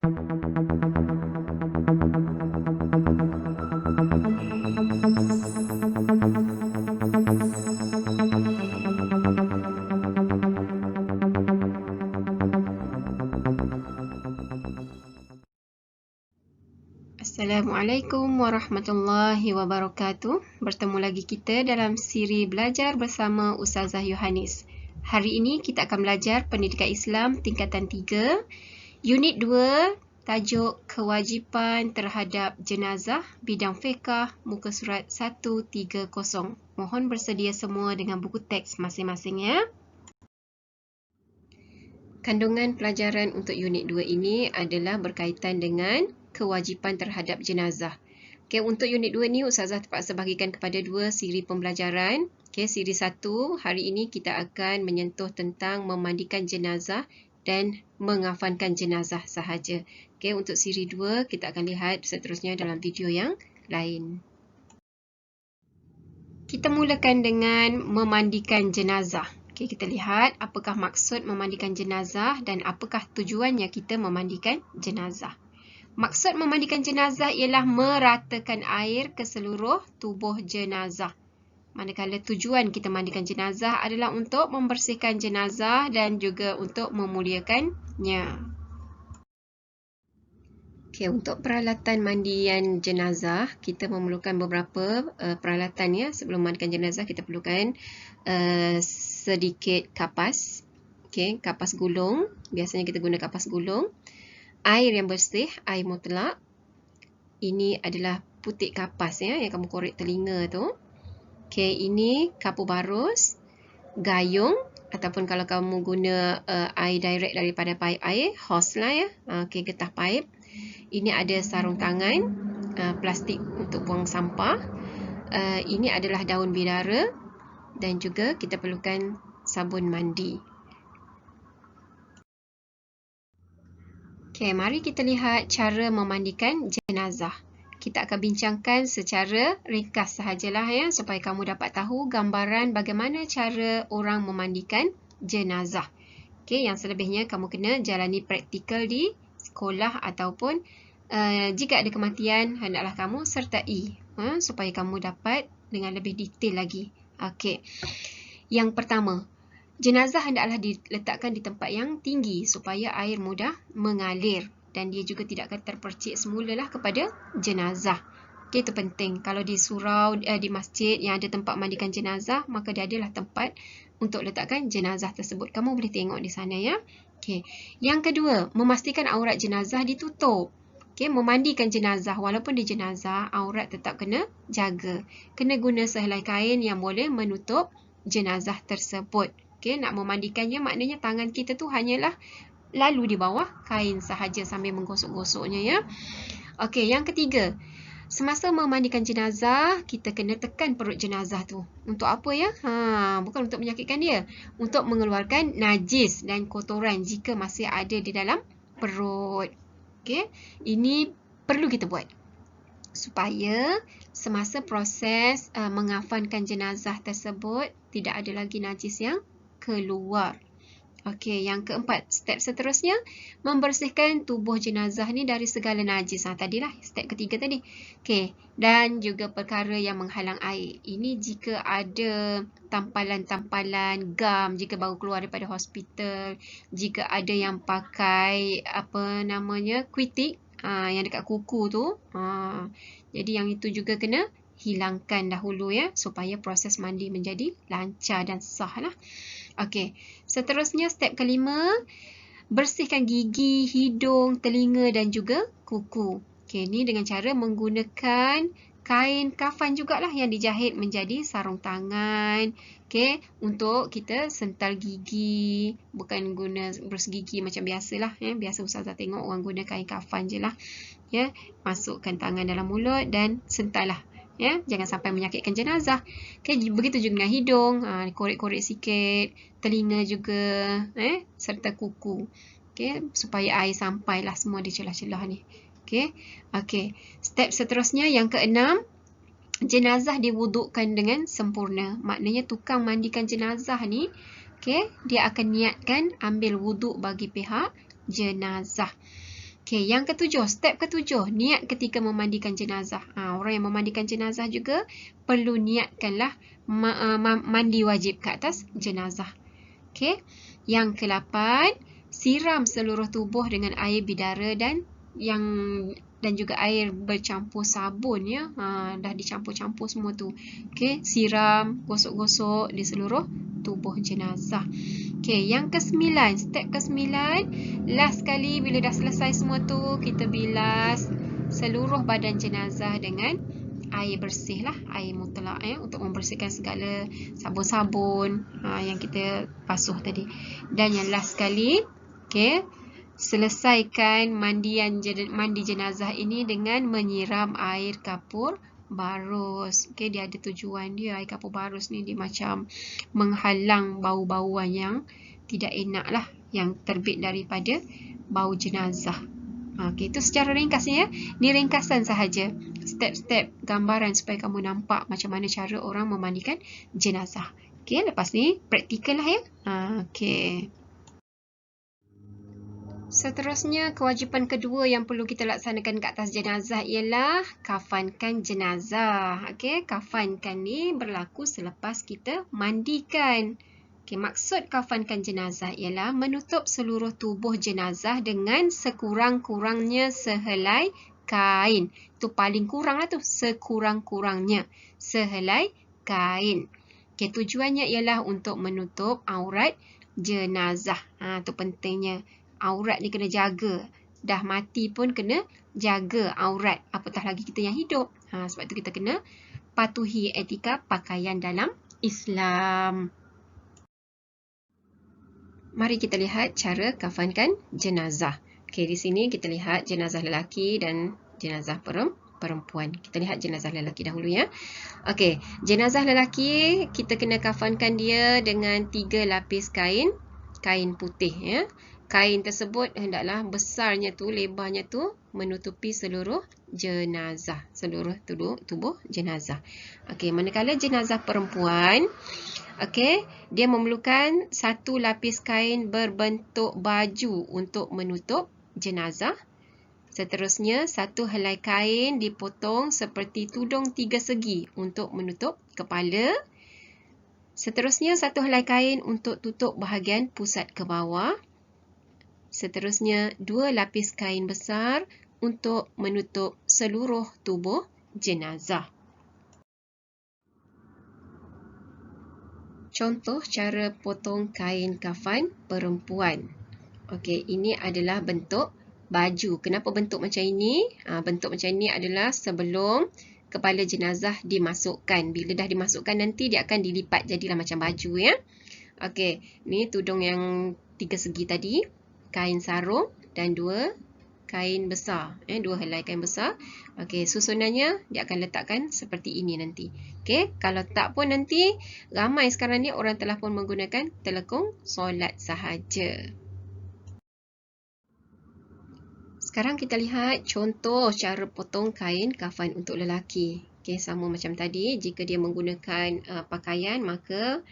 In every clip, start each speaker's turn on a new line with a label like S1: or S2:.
S1: Assalamualaikum warahmatullahi wabarakatuh. Bertemu lagi kita dalam siri belajar bersama Ustazah Yohanis. Hari ini kita akan belajar Pendidikan Islam tingkatan 3, unit 2, tajuk Kewajipan Terhadap Jenazah, bidang fiqh, muka surat 130. Mohon bersedia semua dengan buku teks masing-masing ya. Kandungan pelajaran untuk unit 2 ini adalah berkaitan dengan kewajipan terhadap jenazah. Okay, untuk unit 2 ni Ustazah terpaksa bagikan kepada dua siri pembelajaran. Okay, siri 1, hari ini kita akan menyentuh tentang memandikan jenazah dan mengafankan jenazah sahaja. Okay, untuk siri 2 kita akan lihat seterusnya dalam video yang lain. Kita mulakan dengan memandikan jenazah. Okay, kita lihat apakah maksud memandikan jenazah dan apakah tujuannya kita memandikan jenazah. Maksud memandikan jenazah ialah meratakan air ke seluruh tubuh jenazah. Manakala tujuan kita mandikan jenazah adalah untuk membersihkan jenazah dan juga untuk memuliakannya. Okay, untuk peralatan mandian jenazah, kita memerlukan beberapa peralatan ya. Sebelum mandikan jenazah, kita perlukan sedikit kapas. Okay, kapas gulung. Biasanya kita guna kapas gulung. Air yang bersih, air mutlak. Ini adalah putik kapas ya, yang kamu korek telinga tu. Okay, ini kapur barus, gayung, ataupun kalau kamu guna air direct daripada paip air, hose lah ya. Okay, getah paip. Ini ada sarung tangan, plastik untuk buang sampah. Ini adalah daun bidara dan juga kita perlukan sabun mandi. Okay, mari kita lihat cara memandikan jenazah. Kita akan bincangkan secara ringkas sahajalah ya, supaya kamu dapat tahu gambaran bagaimana cara orang memandikan jenazah. Okay, yang selebihnya kamu kena jalani praktikal di sekolah ataupun jika ada kematian, hendaklah kamu sertai supaya kamu dapat dengan lebih detail lagi. Okay. Yang pertama, jenazah hendaklah diletakkan di tempat yang tinggi supaya air mudah mengalir dan dia juga tidak akan terpercik semulalah kepada jenazah. Okay, itu penting. Kalau di surau, di masjid yang ada tempat mandikan jenazah, maka dia adalah tempat untuk letakkan jenazah tersebut. Kamu boleh tengok di sana ya. Okay. Yang kedua, memastikan aurat jenazah ditutup. Okay, memandikan jenazah, walaupun di jenazah, aurat tetap kena jaga. Kena guna sehelai kain yang boleh menutup jenazah tersebut. Okay, nak memandikannya maknanya tangan kita tu hanyalah lalu di bawah kain sahaja sambil menggosok-gosoknya ya. Okey, yang ketiga, semasa memandikan jenazah, kita kena tekan perut jenazah tu. Untuk apa ya? Bukan untuk menyakitkan dia, untuk mengeluarkan najis dan kotoran jika masih ada di dalam perut. Okey, ini perlu kita buat supaya semasa proses mengafankan jenazah tersebut tidak ada lagi najis yang keluar. Okey, yang keempat, step seterusnya membersihkan tubuh jenazah ni dari segala najis. Tadilah step ketiga tadi. Okey, dan juga perkara yang menghalang air. Ini jika ada tampalan-tampalan gam jika baru keluar daripada hospital, jika ada yang pakai kuitik yang dekat kuku tu. Jadi yang itu juga kena hilangkan dahulu ya, supaya proses mandi menjadi lancar dan sah lah. Okey, seterusnya step kelima, bersihkan gigi, hidung, telinga dan juga kuku. Okey, ni dengan cara menggunakan kain kafan jugalah yang dijahit menjadi sarung tangan. Okey, untuk kita sental gigi, bukan guna berus gigi macam biasalah ya. Biasa Ustazah tengok orang guna kain kafan je lah. Ya, masukkan tangan dalam mulut dan sental lah. Ya, jangan sampai menyakitkan jenazah. Okay, begitu juga dengan hidung, korek-korek sikit, telinga juga, serta kuku. Okay, supaya air sampailah semua di celah-celah ni. Okay. Okay. Step seterusnya yang keenam, jenazah diwudukkan dengan sempurna. Maknanya tukang mandikan jenazah ni, okay, dia akan niatkan ambil wuduk bagi pihak jenazah. Okey, yang ketujuh, step ketujuh, niat ketika memandikan jenazah. Orang yang memandikan jenazah juga perlu niatkanlah mandi wajib ke atas jenazah. Okey. Yang ke-8, siram seluruh tubuh dengan air bidara dan juga air bercampur sabun ya. Dah dicampur-campur semua tu. Okey, siram, gosok-gosok di seluruh tubuh jenazah. Okey, yang ke-9, step ke-9, last sekali bila dah selesai semua tu, kita bilas seluruh badan jenazah dengan air bersih lah, air mutlak ya, untuk membersihkan segala sabun-sabun yang kita basuh tadi. Dan yang last sekali, okey, selesaikan mandi jenazah ini dengan menyiram air kapur barus. Okey, dia ada tujuan dia. Air kapur barus ni dia macam menghalang bau-bauan yang tidak enak lah, yang terbit daripada bau jenazah. Okey, itu secara ringkasnya ya. Ni ringkasan sahaja. Step-step gambaran supaya kamu nampak macam mana cara orang memandikan jenazah. Okey, lepas ni praktikal lah ya. Okey. Seterusnya, kewajipan kedua yang perlu kita laksanakan ke atas jenazah ialah kafankan jenazah. Okey, kafankan ni berlaku selepas kita mandikan. Okey, maksud kafankan jenazah ialah menutup seluruh tubuh jenazah dengan sekurang-kurangnya sehelai kain. Itu paling kurang lah tu, sekurang-kurangnya sehelai kain. Okey, tujuannya ialah untuk menutup aurat jenazah. Itu pentingnya. Aurat ni kena jaga. Dah mati pun kena jaga aurat. Apatah lagi kita yang hidup. Sebab tu kita kena patuhi etika pakaian dalam Islam. Mari kita lihat cara kafankan jenazah. Okey, di sini kita lihat jenazah lelaki dan jenazah perempuan. Kita lihat jenazah lelaki dahulu ya. Okey, jenazah lelaki kita kena kafankan dia dengan 3 lapis kain putih ya. Kain tersebut hendaklah besarnya tu, lebarnya tu menutupi seluruh jenazah, seluruh tubuh jenazah. Okey, manakala jenazah perempuan, okey, dia memerlukan 1 lapis kain berbentuk baju untuk menutup jenazah. Seterusnya, 1 helai kain dipotong seperti tudung 3 segi untuk menutup kepala. Seterusnya, 1 helai kain untuk tutup bahagian pusat ke bawah. Seterusnya, 2 lapis kain besar untuk menutup seluruh tubuh jenazah. Contoh cara potong kain kafan perempuan. Okey, ini adalah bentuk baju. Kenapa bentuk macam ini? Bentuk macam ini adalah sebelum kepala jenazah dimasukkan. Bila dah dimasukkan nanti dia akan dilipat jadilah macam baju ya. Okey, ni tudung yang 3 segi tadi. Kain sarung dan 2 kain besar, 2 helai kain besar. Okey, susunannya dia akan letakkan seperti ini nanti. Okey, kalau tak pun nanti ramai sekarang ni orang telah pun menggunakan telekung solat sahaja. Sekarang kita lihat contoh cara potong kain kafan untuk lelaki. Okey, sama macam tadi, jika dia menggunakan pakaian, maka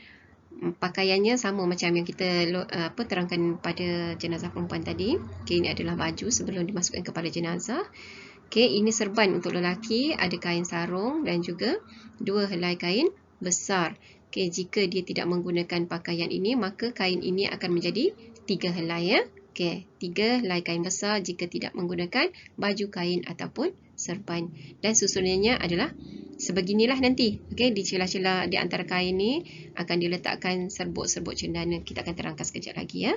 S1: pakaiannya sama macam yang kita terangkan pada jenazah perempuan tadi. Okey, ini adalah baju sebelum dimasukkan kepada jenazah. Okey, ini serban untuk lelaki, ada kain sarung dan juga 2 helai kain besar. Okey, jika dia tidak menggunakan pakaian ini, maka kain ini akan menjadi 3 helai ya. Okey, 3 helai kain besar jika tidak menggunakan baju kain ataupun serban. Dan susunannya adalah sebeginilah nanti. Okey, di celah-celah di antara kain ni akan diletakkan serbuk-serbuk cendana. Kita akan terangkan sekejap lagi ya.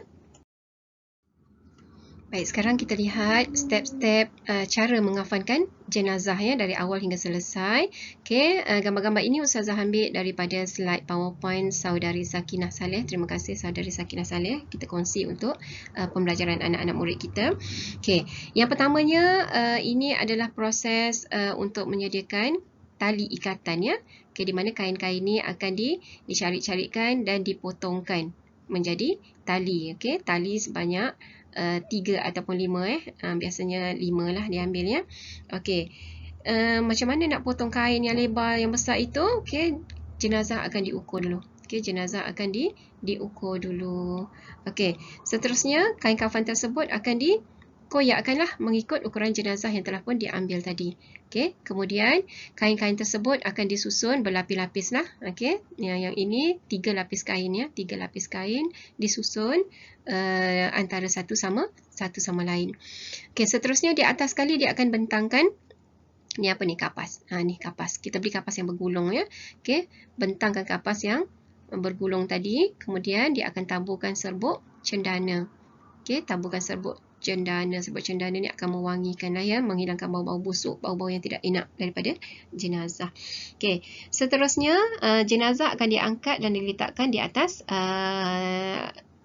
S1: Baik, sekarang kita lihat step-step cara mengafankan jenazah ya, dari awal hingga selesai. Okey, gambar-gambar ini Ustazah ambil daripada slide PowerPoint saudari Sakinah Saleh. Terima kasih saudari Sakinah Saleh, kita kongsi untuk pembelajaran anak-anak murid kita. Okey, yang pertamanya ini adalah proses untuk menyediakan tali ikatan ya. Okey, di mana kain-kain ini akan dicari-carikan dan dipotongkan menjadi tali. Okey, tali sebanyak 3 ataupun 5 biasanya 5 lah diambil ya. Okey. Macam mana nak potong kain yang lebar yang besar itu? Okey, jenazah akan diukur dulu. Okey, jenazah akan diukur dulu. Okey, seterusnya kain kafan tersebut akan koyakkanlah mengikut ukuran jenazah yang telah pun diambil tadi. Okey, kemudian kain-kain tersebut akan disusun berlapis-lapis lah. Okey, yang ini 3 lapis kain ya, 3 lapis kain disusun antara satu sama lain. Okey, seterusnya di atas sekali dia akan bentangkan ni apa ni, kapas. Ni kapas. Kita beli kapas yang bergulung ya. Okey, bentangkan kapas yang bergulung tadi, kemudian dia akan taburkan serbuk cendana. Okey, taburkan serbuk cendana. Serbuk cendana ni akan mewangikan lah ya, menghilangkan bau-bau busuk, bau-bau yang tidak enak daripada jenazah. Okey, seterusnya jenazah akan diangkat dan diletakkan di atas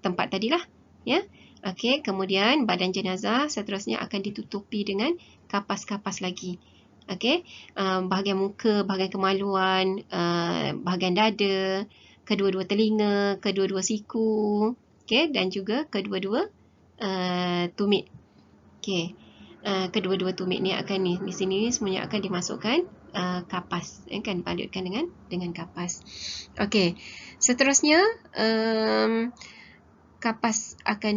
S1: tempat tadilah ya. Okey, kemudian badan jenazah seterusnya akan ditutupi dengan kapas-kapas lagi. Okey, bahagian muka, bahagian kemaluan, bahagian dada, kedua-dua telinga, kedua-dua siku, okey, dan juga kedua-dua tumit. Okey. Kedua-dua tumit ni akan di sini semuanya akan dimasukkan kapas, akan dibalutkan dengan kapas. Okey. Seterusnya kapas akan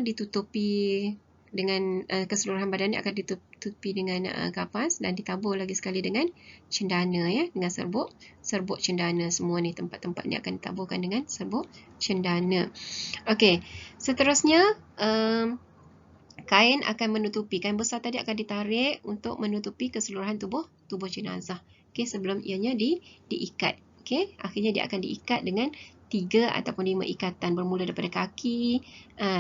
S1: ditutupi dengan keseluruhan badan ni akan ditutupi dengan kapas dan ditabur lagi sekali dengan cendana ya, dengan serbuk cendana. Semua ni tempat-tempat ni akan ditaburkan dengan serbuk cendana. Okey, seterusnya kain akan menutupi, kain besar tadi akan ditarik untuk menutupi keseluruhan tubuh jenazah. Okey, sebelum ianya diikat. Okey, akhirnya dia akan diikat dengan 3 ataupun 5 ikatan bermula daripada kaki,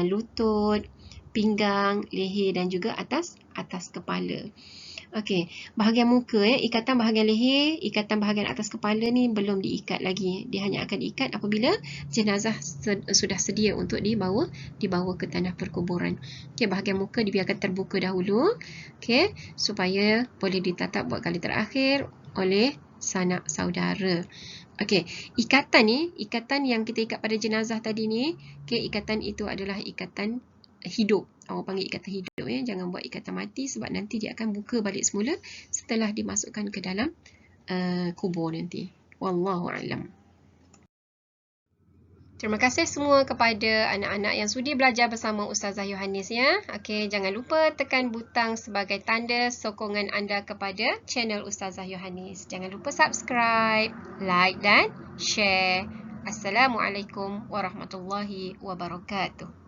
S1: lutut, pinggang, leher dan juga atas kepala. Okey, bahagian muka ya, ikatan bahagian leher, ikatan bahagian atas kepala ni belum diikat lagi. Dia hanya akan diikat apabila jenazah sudah sedia untuk dibawa ke tanah perkuburan. Okey, bahagian muka dibiarkan terbuka dahulu, okey, supaya boleh ditatap buat kali terakhir oleh sanak saudara. Okey, ikatan yang kita ikat pada jenazah tadi ni, okey, ikatan itu adalah ikatan hidup. Orang panggil ikatan hidup ya. Jangan buat ikatan mati sebab nanti dia akan buka balik semula setelah dimasukkan ke dalam kubur nanti. Wallahu a'lam. Terima kasih semua kepada anak-anak yang sudi belajar bersama Ustazah Yohanis ya. Okey, jangan lupa tekan butang sebagai tanda sokongan anda kepada channel Ustazah Yohanis. Jangan lupa subscribe, like dan share. Assalamualaikum warahmatullahi wabarakatuh.